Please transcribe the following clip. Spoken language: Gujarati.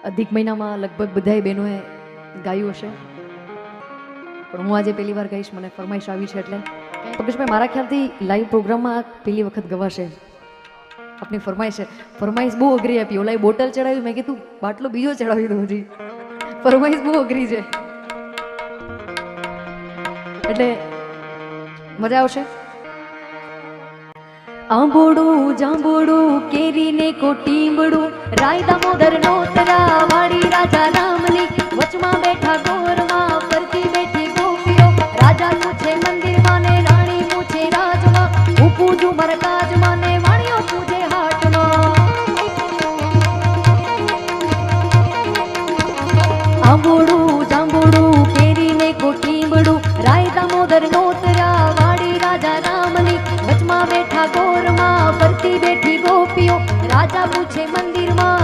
અધિક મહિનામાં લગભગ બધાય બહેનોએ ગાયું હશે, પણ હું આજે પહેલી વાર ગાઈશ. મને ફરમાઈશ આવી છે એટલે પંકજભાઈ મારા ખ્યાલથી લાઈવ પ્રોગ્રામમાં પહેલી વખત ગવાશે. આપની ફરમાઈશ બહુ અઘરી આપી. ઓલા બોટલ ચડાવી, મેં કીધું બાટલો બીજો ચડાવી દો. હજી ફરમાઈશ બહુ અઘરી છે એટલે મજા આવશે. આંબોડું જાંબોડું કેરીને કોટીંબડું રાય દામોદર નોતરા વાડી રાજા રામની વચમાં બેઠા ગોરમાં ફરતી બેઠી ગોપીઓ. રાજા પૂછે મંદિરમાં ને રાણી પૂછે રાજમાં. હું પૂજું મરકાજમાં ને વાણીઓ પૂજે હાટમાં. આંબોડું જાંબોડું કેરીને કોટીંબડું રાય દામોદર નોતરા વાડી રાજા રામની વચમાં બેઠા ગોરમાં ફરતી બેઠી ગોપીઓ. રાજા પૂછે મંદિરમાં